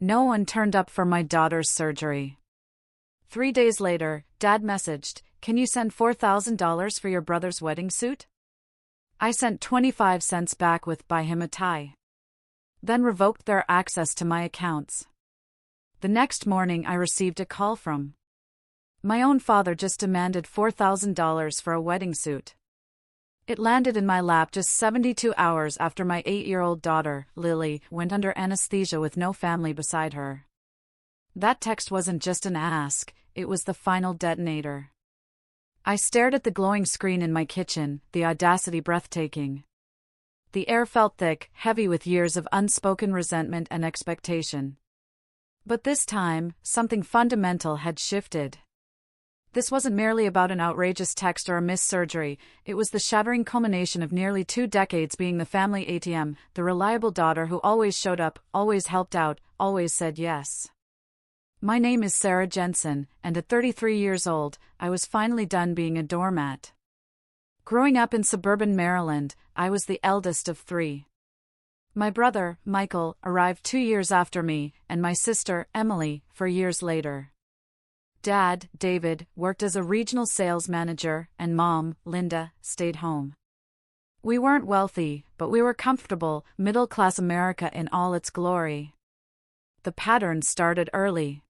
No one turned up for my daughter's surgery. 3 days later, Dad messaged, "Can you send $4,000 for your brother's wedding suit?" I sent 25 cents back with "buy him a tie." Then revoked their access to my accounts. The next morning I received a call from my own father. Just demanded $4,000 for a wedding suit. It landed in my lap just 72 hours after my 8-year-old daughter, Lily, went under anesthesia with no family beside her. That text wasn't just an ask, it was the final detonator. I stared at the glowing screen in my kitchen, the audacity breathtaking. The air felt thick, heavy with years of unspoken resentment and expectation. But this time, something fundamental had shifted. This wasn't merely about an outrageous text or a missed surgery, it was the shattering culmination of nearly 2 decades being the family ATM, the reliable daughter who always showed up, always helped out, always said yes. My name is Sarah Jensen, and at 33 years old, I was finally done being a doormat. Growing up in suburban Maryland, I was the eldest of 3. My brother, Michael, arrived 2 years after me, and my sister, Emily, 4 years later. Dad, David, worked as a regional sales manager, and Mom, Linda, stayed home. We weren't wealthy, but we were comfortable, middle-class America in all its glory. The pattern started early.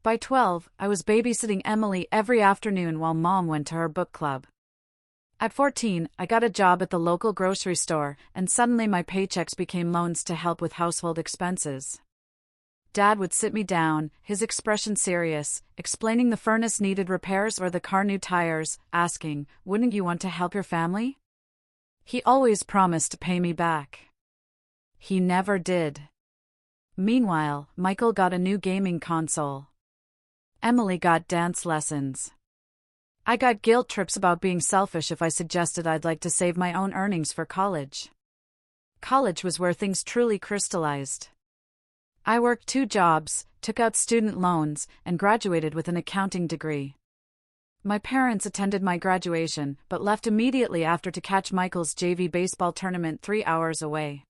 By 12, I was babysitting Emily every afternoon while Mom went to her book club. At 14, I got a job at the local grocery store, and suddenly my paychecks became loans to help with household expenses. Dad would sit me down, his expression serious, explaining the furnace needed repairs or the car new tires, asking, "Wouldn't you want to help your family?" He always promised to pay me back. He never did. Meanwhile, Michael got a new gaming console. Emily got dance lessons. I got guilt trips about being selfish if I suggested I'd like to save my own earnings for college. College was where things truly crystallized. I worked 2 jobs, took out student loans, and graduated with an accounting degree. My parents attended my graduation, but left immediately after to catch Michael's JV baseball tournament 3 hours away.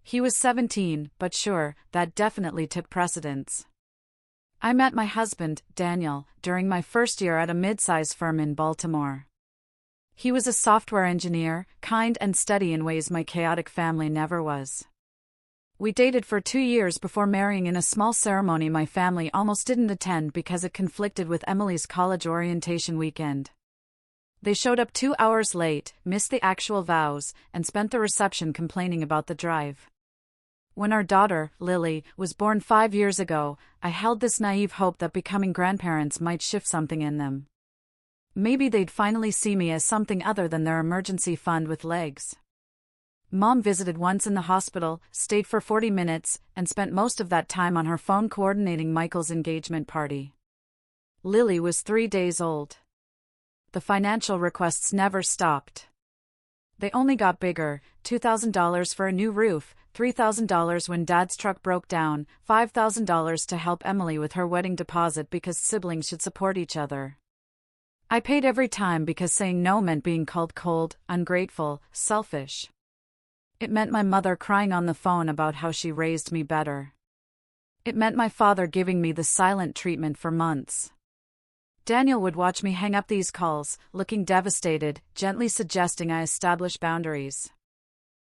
He was 17, but sure, that definitely took precedence. I met my husband, Daniel, during my first year at a mid-size firm in Baltimore. He was a software engineer, kind and steady in ways my chaotic family never was. We dated for 2 years before marrying in a small ceremony my family almost didn't attend because it conflicted with Emily's college orientation weekend. They showed up 2 hours late, missed the actual vows, and spent the reception complaining about the drive. When our daughter, Lily, was born 5 years ago, I held this naive hope that becoming grandparents might shift something in them. Maybe they'd finally see me as something other than their emergency fund with legs. Mom visited once in the hospital, stayed for 40 minutes, and spent most of that time on her phone coordinating Michael's engagement party. Lily was 3 days old. The financial requests never stopped. They only got bigger: $2,000 for a new roof, $3,000 when Dad's truck broke down, $5,000 to help Emily with her wedding deposit because siblings should support each other. I paid every time because saying no meant being called cold, ungrateful, selfish. It meant my mother crying on the phone about how she raised me better. It meant my father giving me the silent treatment for months. Daniel would watch me hang up these calls, looking devastated, gently suggesting I establish boundaries.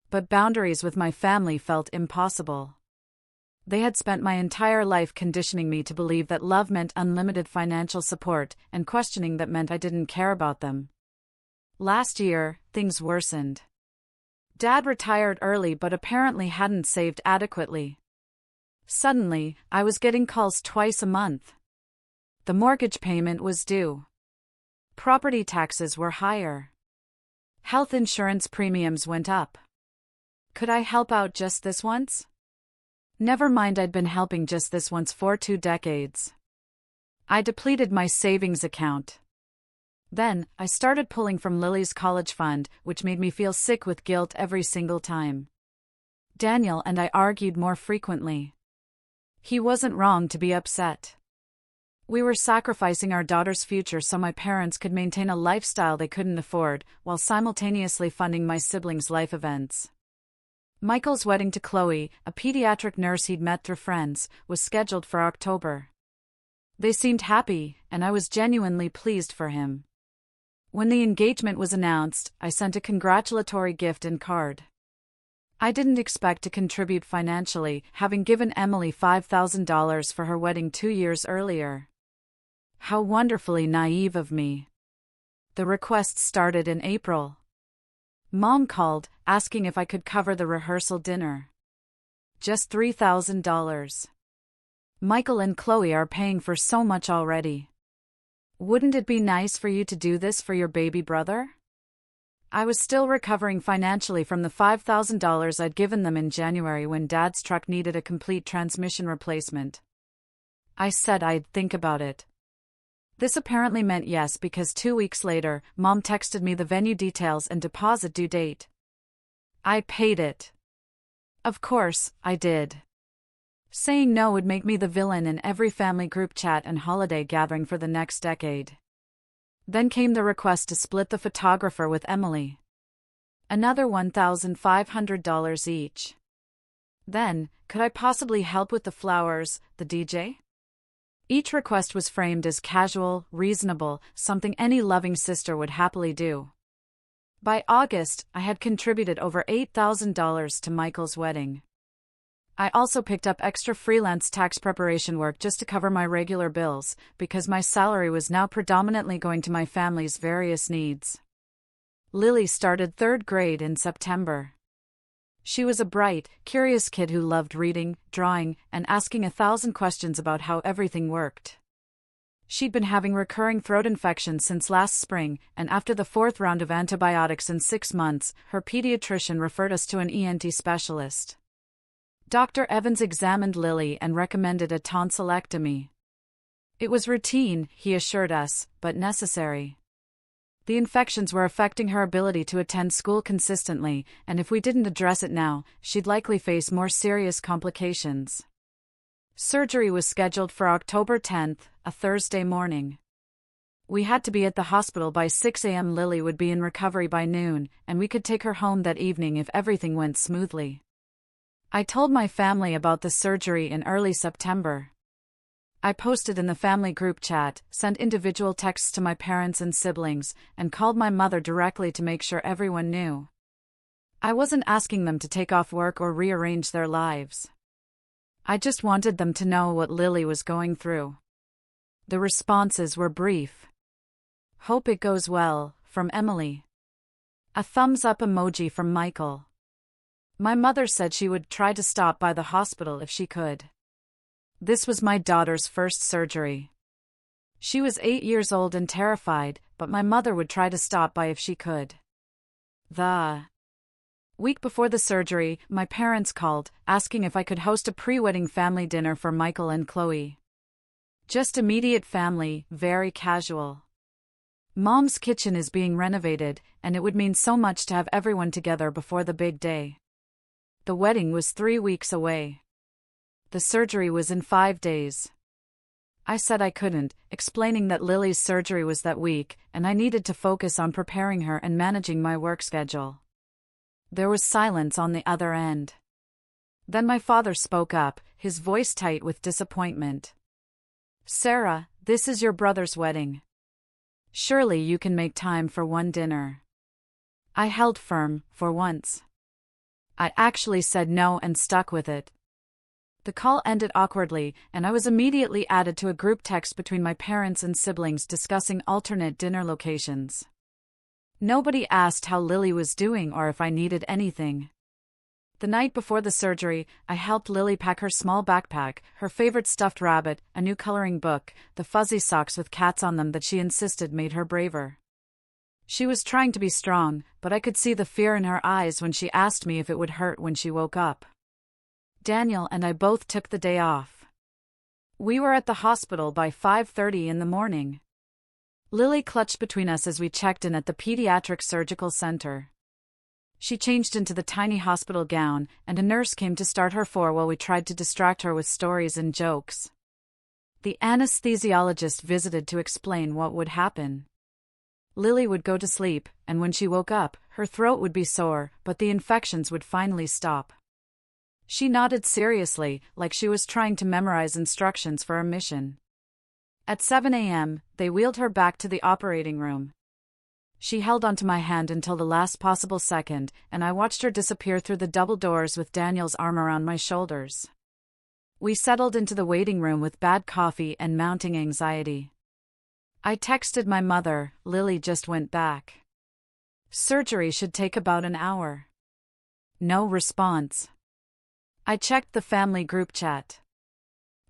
But boundaries with my family felt impossible. They had spent my entire life conditioning me to believe that love meant unlimited financial support, and questioning that meant I didn't care about them. Last year, things worsened. Dad retired early but apparently hadn't saved adequately. Suddenly, I was getting calls twice a month. The mortgage payment was due. Property taxes were higher. Health insurance premiums went up. Could I help out just this once? Never mind, I'd been helping just this once for 2 decades. I depleted my savings account. Then, I started pulling from Lily's college fund, which made me feel sick with guilt every single time. Daniel and I argued more frequently. He wasn't wrong to be upset. We were sacrificing our daughter's future so my parents could maintain a lifestyle they couldn't afford, while simultaneously funding my siblings' life events. Michael's wedding to Chloe, a pediatric nurse he'd met through friends, was scheduled for October. They seemed happy, and I was genuinely pleased for him. When the engagement was announced, I sent a congratulatory gift and card. I didn't expect to contribute financially, having given Emily $5,000 for her wedding 2 years earlier. How wonderfully naive of me. The request started in April. Mom called, asking if I could cover the rehearsal dinner. Just $3,000. Michael and Chloe are paying for so much already. Wouldn't it be nice for you to do this for your baby brother? I was still recovering financially from the $5,000 I'd given them in January when Dad's truck needed a complete transmission replacement. I said I'd think about it. This apparently meant yes because 2 weeks later, Mom texted me the venue details and deposit due date. I paid it. Of course, I did. Saying no would make me the villain in every family group chat and holiday gathering for the next decade. Then came the request to split the photographer with Emily. Another $1,500 each. Then, could I possibly help with the flowers, the DJ? Each request was framed as casual, reasonable, something any loving sister would happily do. By August, I had contributed over $8,000 to Michael's wedding. I also picked up extra freelance tax preparation work just to cover my regular bills, because my salary was now predominantly going to my family's various needs. Lily started 3rd grade in September. She was a bright, curious kid who loved reading, drawing, and asking 1,000 questions about how everything worked. She'd been having recurring throat infections since last spring, and after the 4th round of antibiotics in 6 months, her pediatrician referred us to an ENT specialist. Dr. Evans examined Lily and recommended a tonsillectomy. It was routine, he assured us, but necessary. The infections were affecting her ability to attend school consistently, and if we didn't address it now, she'd likely face more serious complications. Surgery was scheduled for October 10th, a Thursday morning. We had to be at the hospital by 6 a.m. Lily would be in recovery by noon, and we could take her home that evening if everything went smoothly. I told my family about the surgery in early September. I posted in the family group chat, sent individual texts to my parents and siblings, and called my mother directly to make sure everyone knew. I wasn't asking them to take off work or rearrange their lives. I just wanted them to know what Lily was going through. The responses were brief. Hope it goes well, from Emily. A thumbs up emoji from Michael. My mother said she would try to stop by the hospital if she could. This was my daughter's first surgery. She was 8 years old and terrified, but my mother would try to stop by if she could. The week before the surgery, my parents called, asking if I could host a pre-wedding family dinner for Michael and Chloe. Just immediate family, very casual. Mom's kitchen is being renovated, and it would mean so much to have everyone together before the big day. The wedding was 3 weeks away. The surgery was in 5 days. I said I couldn't, explaining that Lily's surgery was that week, and I needed to focus on preparing her and managing my work schedule. There was silence on the other end. Then my father spoke up, his voice tight with disappointment. "Sarah, this is your brother's wedding. Surely you can make time for one dinner." I held firm, for once. I actually said no and stuck with it. The call ended awkwardly, and I was immediately added to a group text between my parents and siblings discussing alternate dinner locations. Nobody asked how Lily was doing or if I needed anything. The night before the surgery, I helped Lily pack her small backpack, her favorite stuffed rabbit, a new coloring book, the fuzzy socks with cats on them that she insisted made her braver. She was trying to be strong, but I could see the fear in her eyes when she asked me if it would hurt when she woke up. Daniel and I both took the day off. We were at the hospital by 5:30 in the morning. Lily clutched between us as we checked in at the pediatric surgical center. She changed into the tiny hospital gown, and a nurse came to start her while we tried to distract her with stories and jokes. The anesthesiologist visited to explain what would happen. Lily would go to sleep, and when she woke up, her throat would be sore, but the infections would finally stop. She nodded seriously, like she was trying to memorize instructions for a mission. At 7 a.m., they wheeled her back to the operating room. She held onto my hand until the last possible second, and I watched her disappear through the double doors with Daniel's arm around my shoulders. We settled into the waiting room with bad coffee and mounting anxiety. I texted my mother. Lily just went back. Surgery should take about an hour. No response. I checked the family group chat.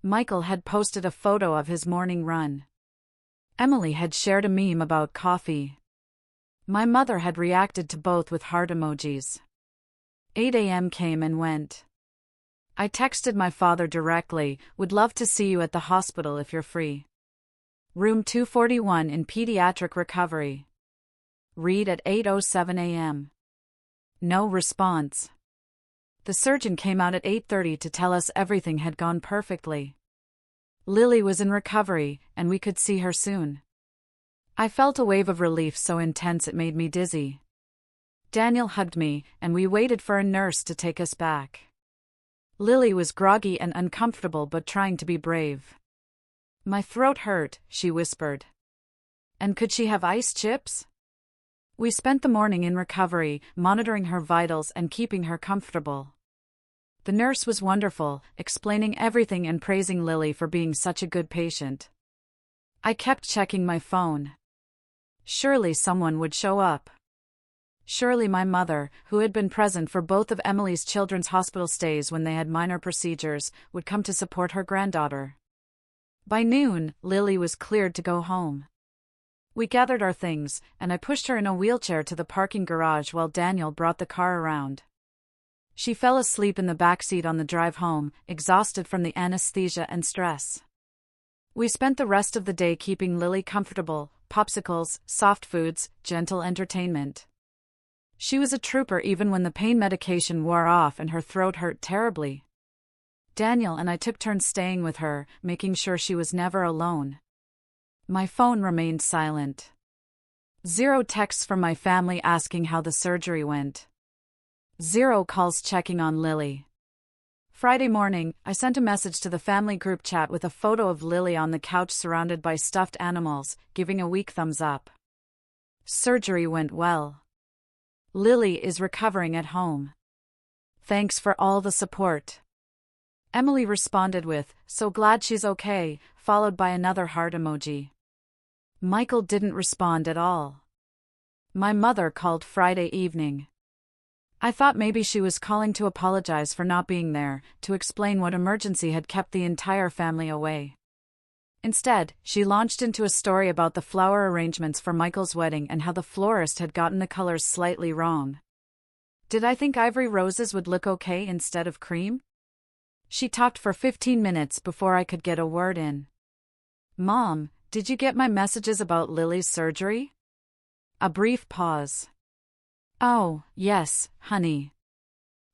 Michael had posted a photo of his morning run. Emily had shared a meme about coffee. My mother had reacted to both with heart emojis. 8 a.m. came and went. I texted my father directly, would love to see you at the hospital if you're free. Room 241 in pediatric recovery. Read at 8:07 a.m. No response. The surgeon came out at 8:30 to tell us everything had gone perfectly. Lily was in recovery, and we could see her soon. I felt a wave of relief so intense it made me dizzy. Daniel hugged me, and we waited for a nurse to take us back. Lily was groggy and uncomfortable but trying to be brave. My throat hurt, she whispered. And could she have ice chips? We spent the morning in recovery, monitoring her vitals and keeping her comfortable. The nurse was wonderful, explaining everything and praising Lily for being such a good patient. I kept checking my phone. Surely someone would show up. Surely my mother, who had been present for both of Emily's children's hospital stays when they had minor procedures, would come to support her granddaughter. By noon, Lily was cleared to go home. We gathered our things, and I pushed her in a wheelchair to the parking garage while Daniel brought the car around. She fell asleep in the back seat on the drive home, exhausted from the anesthesia and stress. We spent the rest of the day keeping Lily comfortable, popsicles, soft foods, gentle entertainment. She was a trooper even when the pain medication wore off and her throat hurt terribly. Daniel and I took turns staying with her, making sure she was never alone. My phone remained silent. 0 texts from my family asking how the surgery went. 0 calls checking on Lily. Friday morning, I sent a message to the family group chat with a photo of Lily on the couch surrounded by stuffed animals, giving a weak thumbs up. Surgery went well. Lily is recovering at home. Thanks for all the support. Emily responded with, so glad she's okay, followed by another heart emoji. Michael didn't respond at all. My mother called Friday evening. I thought maybe she was calling to apologize for not being there, to explain what emergency had kept the entire family away. Instead, she launched into a story about the flower arrangements for Michael's wedding and how the florist had gotten the colors slightly wrong. Did I think ivory roses would look okay instead of cream? She talked for 15 minutes before I could get a word in. Mom, did you get my messages about Lily's surgery? A brief pause. Oh, yes, honey.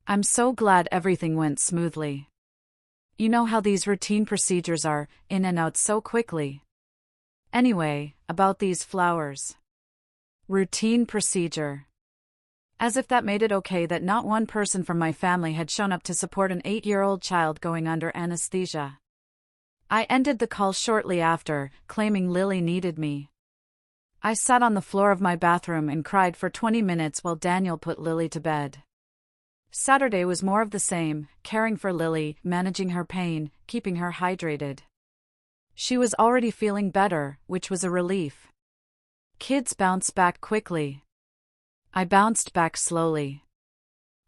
I'm so glad everything went smoothly. You know how these routine procedures are, in and out so quickly. Anyway, about these flowers. Routine procedure. As if that made it okay that not one person from my family had shown up to support an 8-year-old child going under anesthesia. I ended the call shortly after, claiming Lily needed me. I sat on the floor of my bathroom and cried for 20 minutes while Daniel put Lily to bed. Saturday was more of the same, caring for Lily, managing her pain, keeping her hydrated. She was already feeling better, which was a relief. Kids bounce back quickly. I bounced back slowly.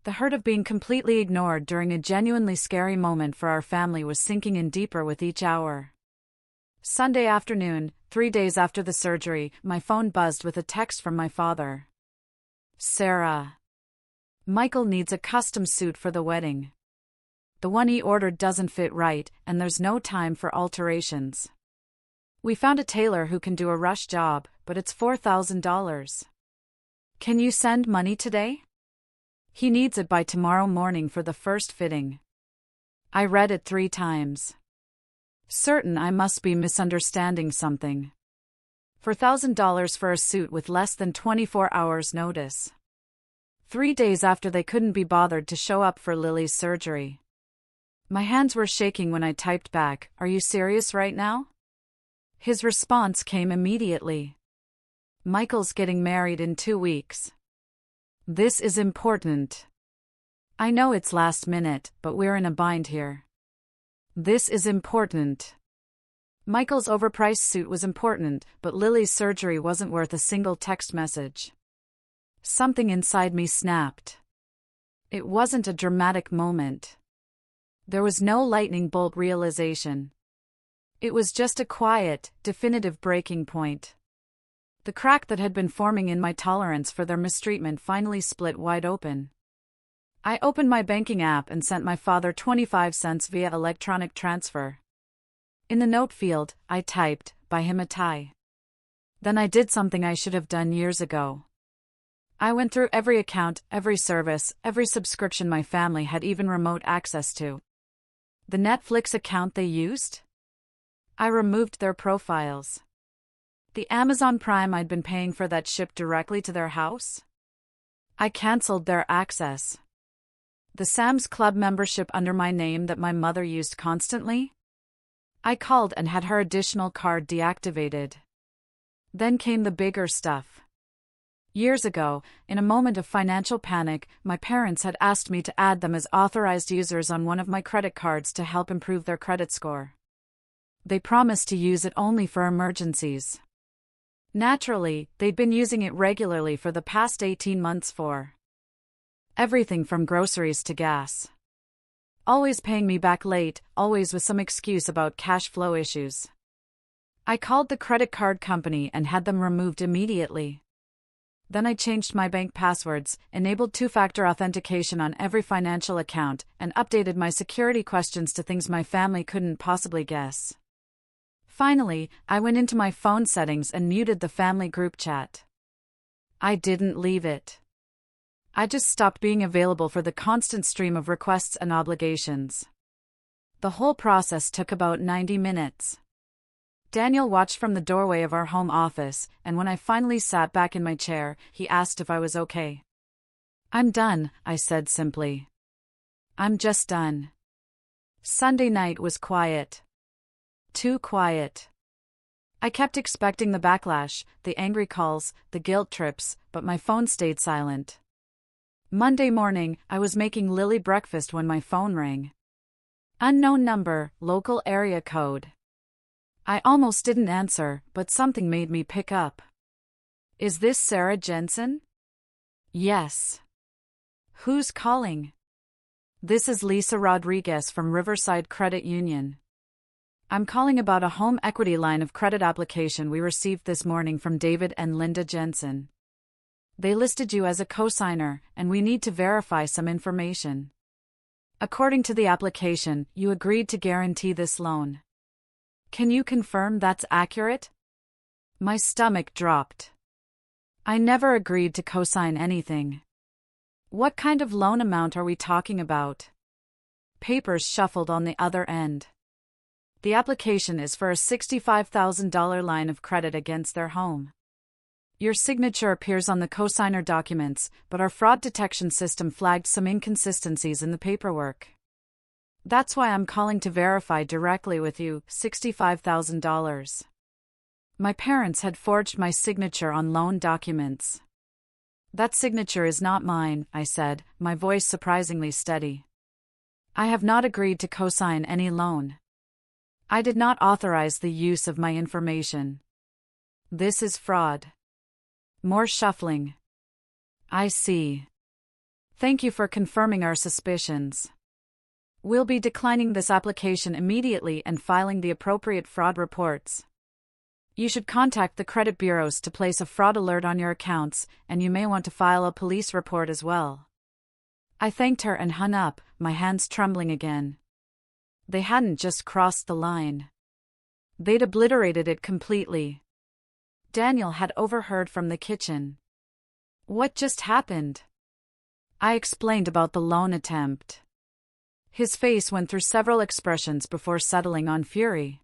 The hurt of being completely ignored during a genuinely scary moment for our family was sinking in deeper with each hour. Sunday afternoon, 3 days after the surgery, my phone buzzed with a text from my father. Sarah. Michael needs a custom suit for the wedding. The one he ordered doesn't fit right, and there's no time for alterations. We found a tailor who can do a rush job, but it's $4,000. Can you send money today? He needs it by tomorrow morning for the first fitting. I read it 3 times. Certain I must be misunderstanding something. $4,000 for a suit with less than 24 hours notice. 3 days after they couldn't be bothered to show up for Lily's surgery. My hands were shaking when I typed back, "Are you serious right now?" His response came immediately. "Michael's getting married in 2 weeks. This is important. I know it's last minute, but we're in a bind here. This is important." Michael's overpriced suit was important, but Lily's surgery wasn't worth a single text message. Something inside me snapped. It wasn't a dramatic moment. There was no lightning bolt realization. It was just a quiet, definitive breaking point. The crack that had been forming in my tolerance for their mistreatment finally split wide open. I opened my banking app and sent my father 25 cents via electronic transfer. In the note field, I typed, "Buy him a tie." Then I did something I should have done years ago. I went through every account, every service, every subscription my family had even remote access to. The Netflix account they used? I removed their profiles. The Amazon Prime I'd been paying for that shipped directly to their house? I canceled their access. The Sam's Club membership under my name that my mother used constantly? I called and had her additional card deactivated. Then came the bigger stuff. Years ago, in a moment of financial panic, my parents had asked me to add them as authorized users on one of my credit cards to help improve their credit score. They promised to use it only for emergencies. Naturally, they'd been using it regularly for the past 18 months for everything from groceries to gas. Always paying me back late, always with some excuse about cash flow issues. I called the credit card company and had them removed immediately. Then I changed my bank passwords, enabled two-factor authentication on every financial account, and updated my security questions to things my family couldn't possibly guess. Finally, I went into my phone settings and muted the family group chat. I didn't leave it. I just stopped being available for the constant stream of requests and obligations. The whole process took about 90 minutes. Daniel watched from the doorway of our home office, and when I finally sat back in my chair, he asked if I was okay. "I'm done," I said simply. "I'm just done." Sunday night was quiet. Too quiet. I kept expecting the backlash, the angry calls, the guilt trips, but my phone stayed silent. Monday morning, I was making Lily breakfast when my phone rang. Unknown number, local area code. I almost didn't answer, but something made me pick up. "Is this Sarah Jensen?" "Yes." "Who's calling?" "This is Lisa Rodriguez from Riverside Credit Union. I'm calling about a home equity line of credit application we received this morning from David and Linda Jensen. They listed you as a cosigner, and we need to verify some information. According to the application, you agreed to guarantee this loan. Can you confirm that's accurate?" My stomach dropped. I never agreed to cosign anything. What kind of loan amount are we talking about? Papers shuffled on the other end. The application is for a $65,000 line of credit against their home. Your signature appears on the cosigner documents, but our fraud detection system flagged some inconsistencies in the paperwork. That's why I'm calling to verify directly with you, $65,000. My parents had forged my signature on loan documents. That signature is not mine, I said, my voice surprisingly steady. I have not agreed to cosign any loan. I did not authorize the use of my information. This is fraud. More shuffling. I see. Thank you for confirming our suspicions. We'll be declining this application immediately and filing the appropriate fraud reports. You should contact the credit bureaus to place a fraud alert on your accounts, and you may want to file a police report as well. I thanked her and hung up, my hands trembling again. They hadn't just crossed the line. They'd obliterated it completely. Daniel had overheard from the kitchen. What just happened? I explained about the loan attempt. His face went through several expressions before settling on fury.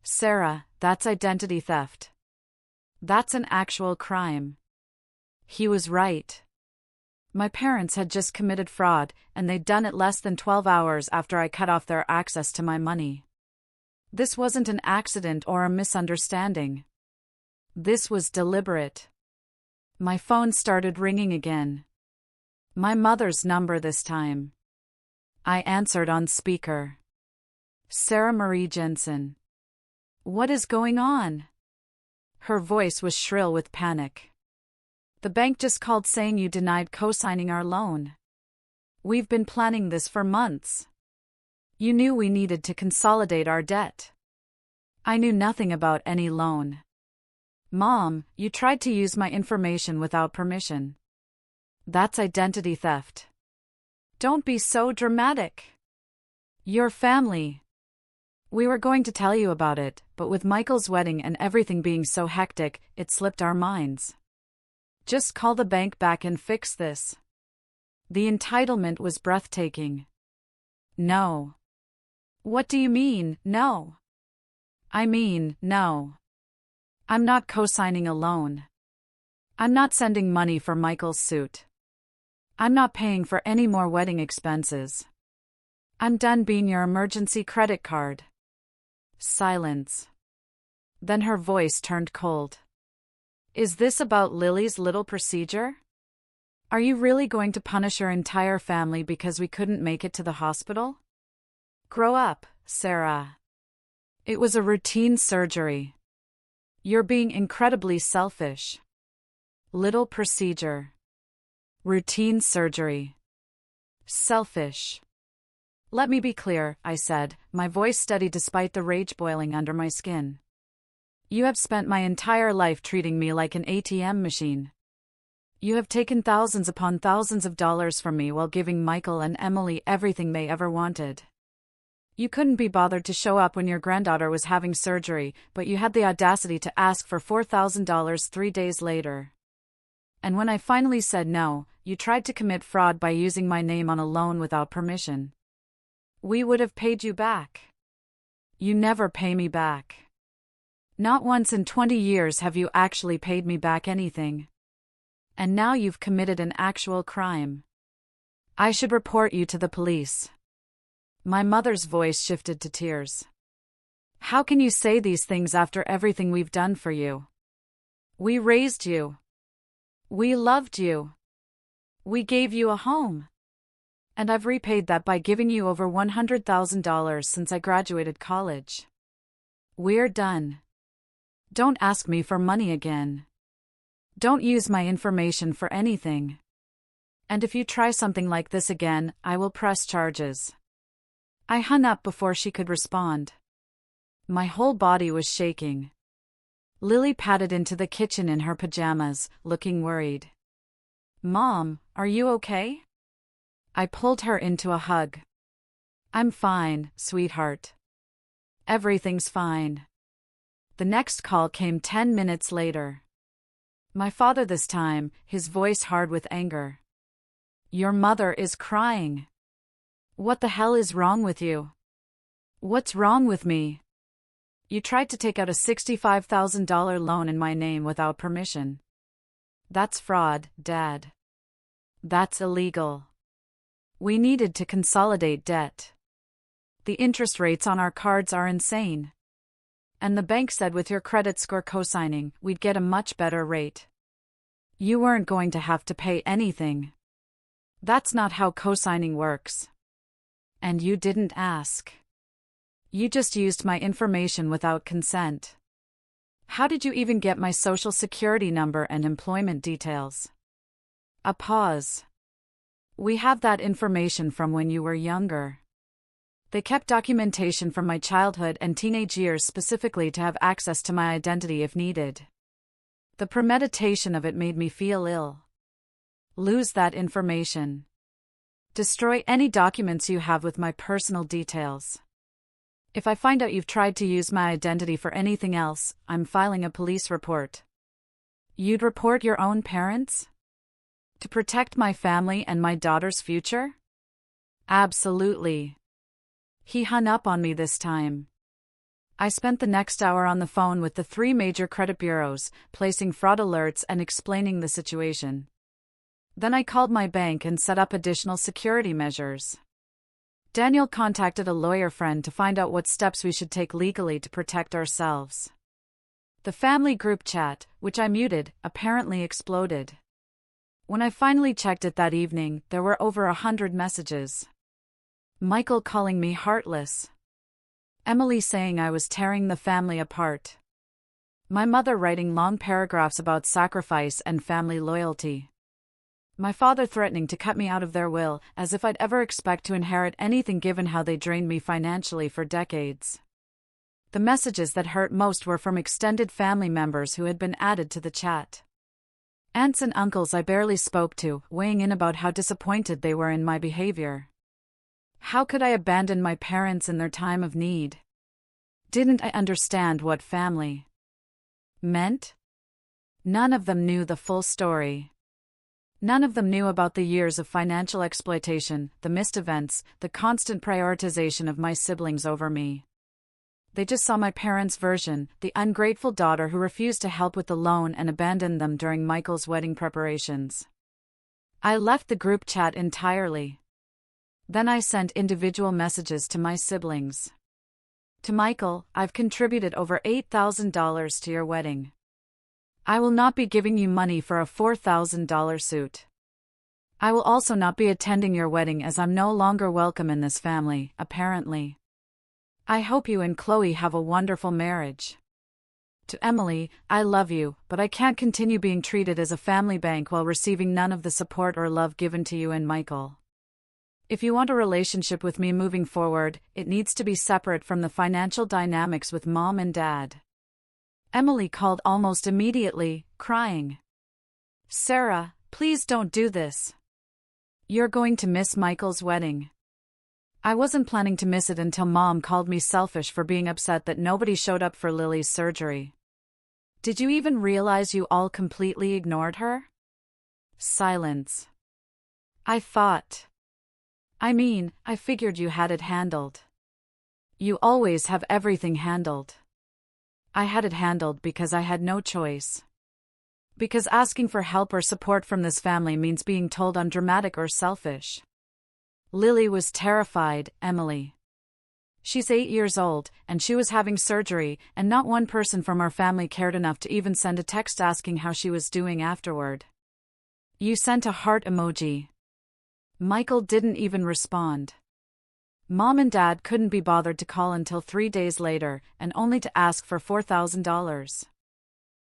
Sarah, that's identity theft. That's an actual crime. He was right. My parents had just committed fraud, and they'd done it less than 12 hours after I cut off their access to my money. This wasn't an accident or a misunderstanding. This was deliberate. My phone started ringing again. My mother's number this time. I answered on speaker. Sarah Marie Jensen. What is going on? Her voice was shrill with panic. The bank just called saying you denied co-signing our loan. We've been planning this for months. You knew we needed to consolidate our debt. I knew nothing about any loan. Mom, you tried to use my information without permission. That's identity theft. Don't be so dramatic. Your family. We were going to tell you about it, but with Michael's wedding and everything being so hectic, it slipped our minds. Just call the bank back and fix this. The entitlement was breathtaking. No. What do you mean, no? I mean, no. I'm not co-signing a loan. I'm not sending money for Michael's suit. I'm not paying for any more wedding expenses. I'm done being your emergency credit card. Silence. Then her voice turned cold. Is this about Lily's little procedure? Are you really going to punish your entire family because we couldn't make it to the hospital? Grow up, Sarah. It was a routine surgery. You're being incredibly selfish. Little procedure. Routine surgery. Selfish. Let me be clear, I said, my voice steady despite the rage boiling under my skin. You have spent my entire life treating me like an ATM machine. You have taken thousands upon thousands of dollars from me while giving Michael and Emily everything they ever wanted. You couldn't be bothered to show up when your granddaughter was having surgery, but you had the audacity to ask for $4,000 3 days later. And when I finally said no, you tried to commit fraud by using my name on a loan without permission. We would have paid you back. You never pay me back. Not once in 20 years have you actually paid me back anything. And now you've committed an actual crime. I should report you to the police. My mother's voice shifted to tears. How can you say these things after everything we've done for you? We raised you. We loved you. We gave you a home. And I've repaid that by giving you over $100,000 since I graduated college. We're done. Don't ask me for money again. Don't use my information for anything. And if you try something like this again, I will press charges. I hung up before she could respond. My whole body was shaking. Lily padded into the kitchen in her pajamas, looking worried. Mom, are you okay? I pulled her into a hug. I'm fine, sweetheart. Everything's fine. The next call came 10 minutes later. My father this time, his voice hard with anger. Your mother is crying. What the hell is wrong with you? What's wrong with me? You tried to take out a $65,000 loan in my name without permission. That's fraud, Dad. That's illegal. We needed to consolidate debt. The interest rates on our cards are insane. And the bank said with your credit score co-signing, we'd get a much better rate. You weren't going to have to pay anything. That's not how co-signing works. And you didn't ask. You just used my information without consent. How did you even get my social security number and employment details? A pause. We have that information from when you were younger. They kept documentation from my childhood and teenage years specifically to have access to my identity if needed. The premeditation of it made me feel ill. Lose that information. Destroy any documents you have with my personal details. If I find out you've tried to use my identity for anything else, I'm filing a police report. You'd report your own parents? To protect my family and my daughter's future? Absolutely. He hung up on me this time. I spent the next hour on the phone with the 3 major credit bureaus, placing fraud alerts and explaining the situation. Then I called my bank and set up additional security measures. Daniel contacted a lawyer friend to find out what steps we should take legally to protect ourselves. The family group chat, which I muted, apparently exploded. When I finally checked it that evening, there were over 100 messages. Michael calling me heartless. Emily saying I was tearing the family apart. My mother writing long paragraphs about sacrifice and family loyalty. My father threatening to cut me out of their will, as if I'd ever expect to inherit anything given how they drained me financially for decades. The messages that hurt most were from extended family members who had been added to the chat. Aunts and uncles I barely spoke to, weighing in about how disappointed they were in my behavior. How could I abandon my parents in their time of need? Didn't I understand what family meant? None of them knew the full story. None of them knew about the years of financial exploitation, the missed events, the constant prioritization of my siblings over me. They just saw my parents' version, the ungrateful daughter who refused to help with the loan and abandoned them during Michael's wedding preparations. I left the group chat entirely. Then I sent individual messages to my siblings. To Michael, I've contributed over $8,000 to your wedding. I will not be giving you money for a $4,000 suit. I will also not be attending your wedding as I'm no longer welcome in this family, apparently. I hope you and Chloe have a wonderful marriage. To Emily, I love you, but I can't continue being treated as a family bank while receiving none of the support or love given to you and Michael. If you want a relationship with me moving forward, it needs to be separate from the financial dynamics with Mom and Dad. Emily called almost immediately, crying. Sarah, please don't do this. You're going to miss Michael's wedding. I wasn't planning to miss it until Mom called me selfish for being upset that nobody showed up for Lily's surgery. Did you even realize you all completely ignored her? Silence. I figured you had it handled. You always have everything handled. I had it handled because I had no choice. Because asking for help or support from this family means being told I'm dramatic or selfish. Lily was terrified, Emily. She's 8 years old, and she was having surgery, and not one person from our family cared enough to even send a text asking how she was doing afterward. You sent a heart emoji. Michael didn't even respond. Mom and Dad couldn't be bothered to call until 3 days later, and only to ask for $4,000.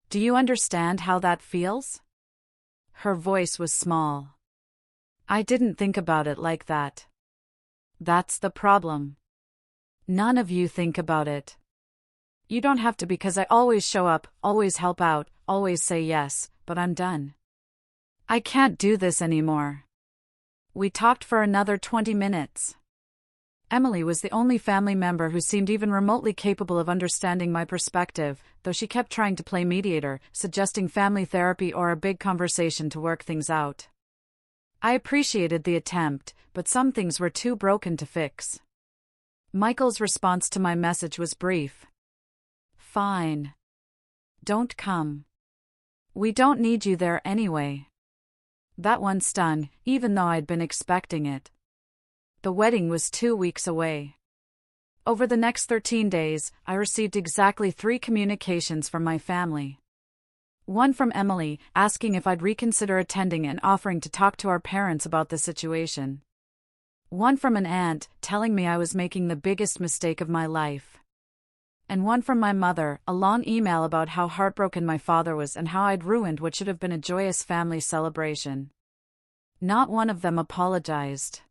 Do you understand how that feels? Her voice was small. I didn't think about it like that. That's the problem. None of you think about it. You don't have to because I always show up, always help out, always say yes, but I'm done. I can't do this anymore. We talked for another 20 minutes. Emily was the only family member who seemed even remotely capable of understanding my perspective, though she kept trying to play mediator, suggesting family therapy or a big conversation to work things out. I appreciated the attempt, but some things were too broken to fix. Michael's response to my message was brief. Fine. Don't come. We don't need you there anyway. That one stung, even though I'd been expecting it. The wedding was 2 weeks away. Over the next 13 days, I received exactly 3 communications from my family. One from Emily, asking if I'd reconsider attending and offering to talk to our parents about the situation. One from an aunt, telling me I was making the biggest mistake of my life. And one from my mother, a long email about how heartbroken my father was and how I'd ruined what should have been a joyous family celebration. Not one of them apologized.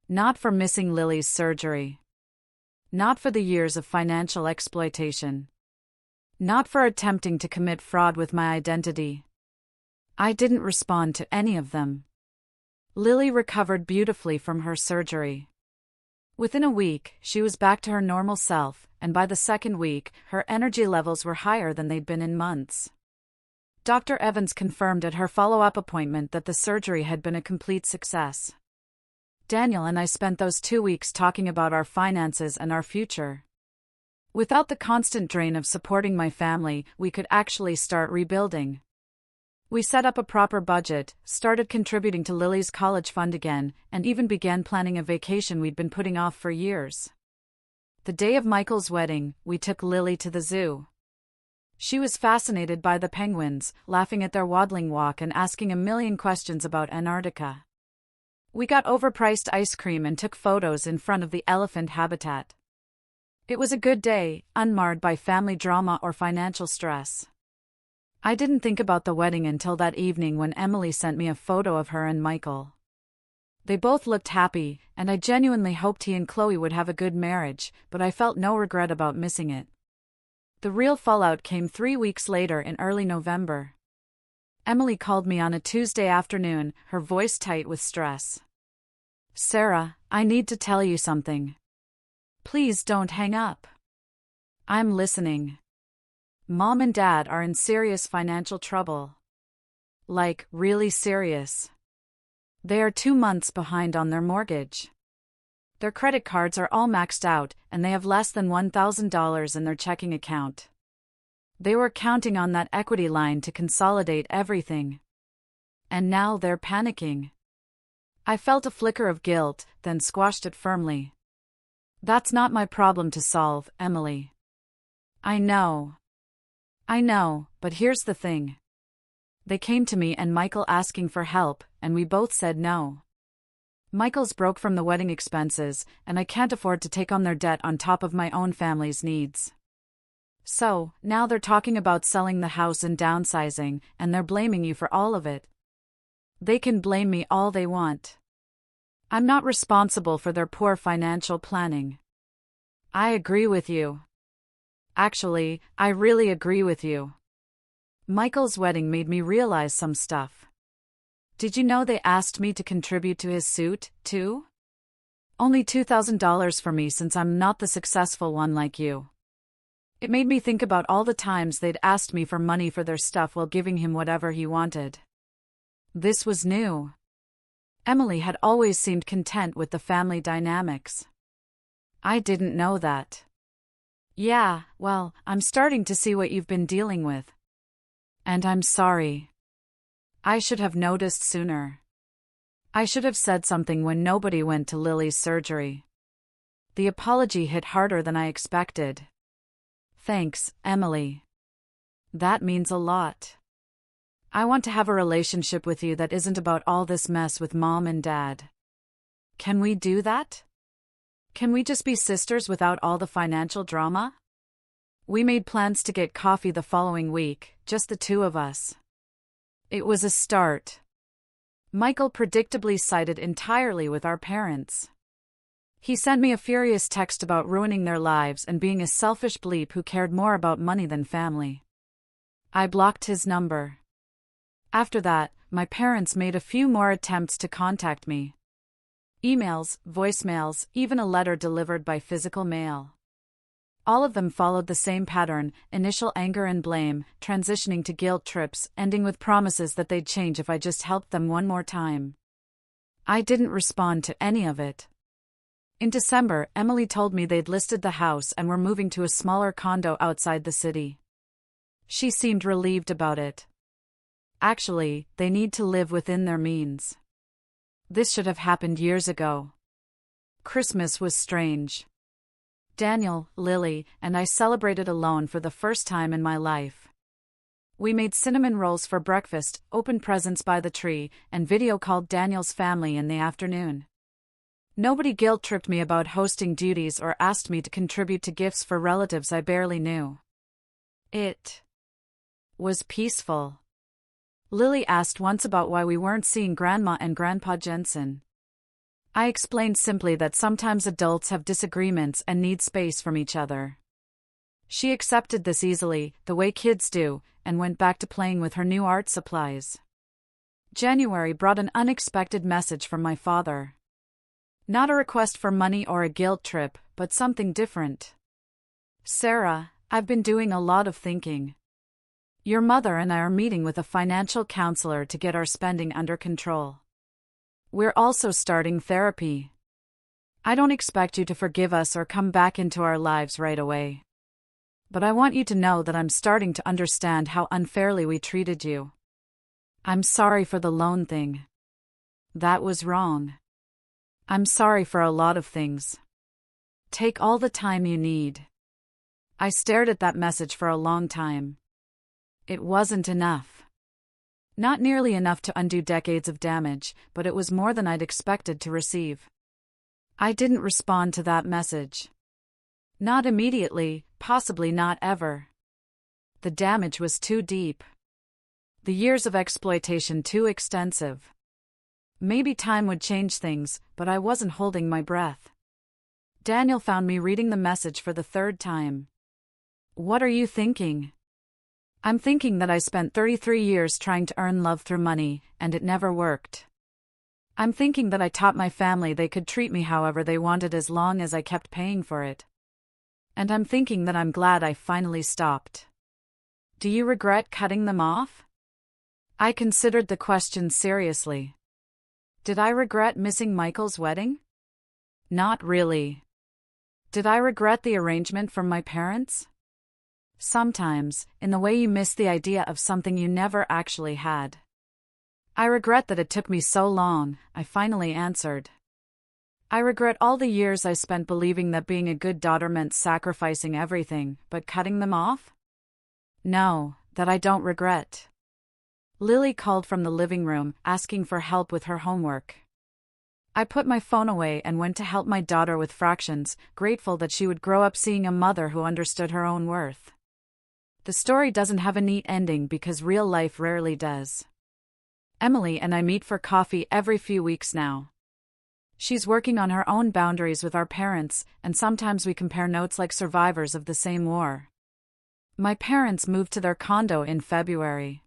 Not for missing Lily's surgery. Not for the years of financial exploitation. Not for attempting to commit fraud with my identity. I didn't respond to any of them. Lily recovered beautifully from her surgery. Within a week, she was back to her normal self, and by the second week, her energy levels were higher than they'd been in months. Dr. Evans confirmed at her follow-up appointment that the surgery had been a complete success. Daniel and I spent those 2 weeks talking about our finances and our future. Without the constant drain of supporting my family, we could actually start rebuilding. We set up a proper budget, started contributing to Lily's college fund again, and even began planning a vacation we'd been putting off for years. The day of Michael's wedding, we took Lily to the zoo. She was fascinated by the penguins, laughing at their waddling walk and asking a million questions about Antarctica. We got overpriced ice cream and took photos in front of the elephant habitat. It was a good day, unmarred by family drama or financial stress. I didn't think about the wedding until that evening when Emily sent me a photo of her and Michael. They both looked happy, and I genuinely hoped he and Chloe would have a good marriage, but I felt no regret about missing it. The real fallout came 3 weeks later in early November. Emily called me on a Tuesday afternoon, her voice tight with stress. "Sarah, I need to tell you something. Please don't hang up." "I'm listening." "Mom and Dad are in serious financial trouble. Like, really serious. They are 2 months behind on their mortgage. Their credit cards are all maxed out, and they have less than $1,000 in their checking account. They were counting on that equity line to consolidate everything. And now they're panicking." I felt a flicker of guilt, then squashed it firmly. "That's not my problem to solve, Emily." I know, but here's the thing. They came to me and Michael asking for help, and we both said no. Michael's broke from the wedding expenses, and I can't afford to take on their debt on top of my own family's needs. So, now they're talking about selling the house and downsizing, and they're blaming you for all of it. They can blame me all they want. I'm not responsible for their poor financial planning. I agree with you. Actually, I really agree with you. Michael's wedding made me realize some stuff. Did you know they asked me to contribute to his suit, too? Only $2,000 for me since I'm not the successful one like you. It made me think about all the times they'd asked me for money for their stuff while giving him whatever he wanted. This was new. Emily had always seemed content with the family dynamics. I didn't know that. "Yeah, well, I'm starting to see what you've been dealing with. And I'm sorry. I should have noticed sooner. I should have said something when nobody went to Lily's surgery." The apology hit harder than I expected. "Thanks, Emily. That means a lot. I want to have a relationship with you that isn't about all this mess with Mom and Dad. Can we do that? Can we just be sisters without all the financial drama?" We made plans to get coffee the following week, just the two of us. It was a start. Michael predictably sided entirely with our parents. He sent me a furious text about ruining their lives and being a selfish bleep who cared more about money than family. I blocked his number. After that, my parents made a few more attempts to contact me. Emails, voicemails, even a letter delivered by physical mail. All of them followed the same pattern: initial anger and blame, transitioning to guilt trips, ending with promises that they'd change if I just helped them one more time. I didn't respond to any of it. In December, Emily told me they'd listed the house and were moving to a smaller condo outside the city. She seemed relieved about it. Actually, they need to live within their means. This should have happened years ago. Christmas was strange. Daniel, Lily, and I celebrated alone for the first time in my life. We made cinnamon rolls for breakfast, opened presents by the tree, and video called Daniel's family in the afternoon. Nobody guilt-tripped me about hosting duties or asked me to contribute to gifts for relatives I barely knew. It was peaceful. Lily asked once about why we weren't seeing Grandma and Grandpa Jensen. I explained simply that sometimes adults have disagreements and need space from each other. She accepted this easily, the way kids do, and went back to playing with her new art supplies. January brought an unexpected message from my father. Not a request for money or a guilt trip, but something different. "Sarah, I've been doing a lot of thinking. Your mother and I are meeting with a financial counselor to get our spending under control. We're also starting therapy. I don't expect you to forgive us or come back into our lives right away. But I want you to know that I'm starting to understand how unfairly we treated you. I'm sorry for the loan thing. That was wrong. I'm sorry for a lot of things. Take all the time you need. I stared at that message for a long time. It wasn't enough. Not nearly enough to undo decades of damage, but it was more than I'd expected to receive. I didn't respond to that message. Not immediately, possibly not ever. The damage was too deep. The years of exploitation too extensive. Maybe time would change things, but I wasn't holding my breath. Daniel found me reading the message for the third time. What are you thinking? I'm thinking that I spent 33 years trying to earn love through money, and it never worked. I'm thinking that I taught my family they could treat me however they wanted as long as I kept paying for it. And I'm thinking that I'm glad I finally stopped. Do you regret cutting them off? I considered the question seriously. Did I regret missing Michael's wedding? Not really. Did I regret the arrangement from my parents? Sometimes, in the way you miss the idea of something you never actually had. I regret that it took me so long, I finally answered. I regret all the years I spent believing that being a good daughter meant sacrificing everything, but cutting them off? No, that I don't regret. Lily called from the living room, asking for help with her homework. I put my phone away and went to help my daughter with fractions, grateful that she would grow up seeing a mother who understood her own worth. The story doesn't have a neat ending because real life rarely does. Emily and I meet for coffee every few weeks now. She's working on her own boundaries with our parents, and sometimes we compare notes like survivors of the same war. My parents moved to their condo in February.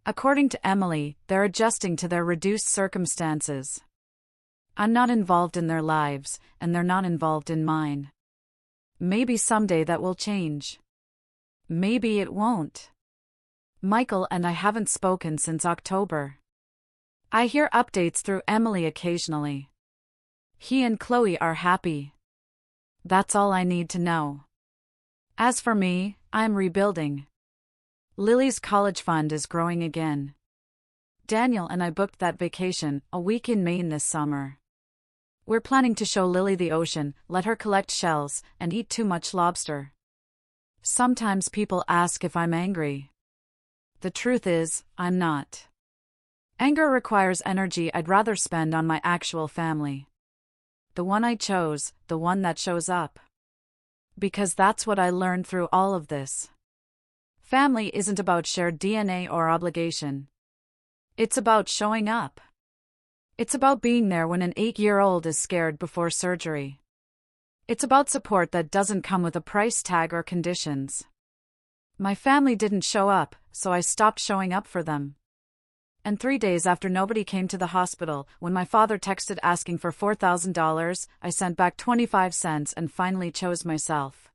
According to Emily, they're adjusting to their reduced circumstances. I'm not involved in their lives, and they're not involved in mine. Maybe someday that will change. Maybe it won't. Michael and I haven't spoken since October. I hear updates through Emily occasionally. He and Chloe are happy. That's all I need to know. As for me, I'm rebuilding. Lily's college fund is growing again. Daniel and I booked that vacation, a week in Maine this summer. We're planning to show Lily the ocean, let her collect shells, and eat too much lobster. Sometimes people ask if I'm angry. The truth is, I'm not. Anger requires energy I'd rather spend on my actual family. The one I chose, the one that shows up. Because that's what I learned through all of this. Family isn't about shared DNA or obligation. It's about showing up. It's about being there when an 8-year-old is scared before surgery. It's about support that doesn't come with a price tag or conditions. My family didn't show up, so I stopped showing up for them. And 3 days after nobody came to the hospital, when my father texted asking for $4,000, I sent back 25 cents and finally chose myself.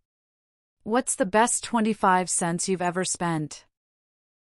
What's the best 25 cents you've ever spent?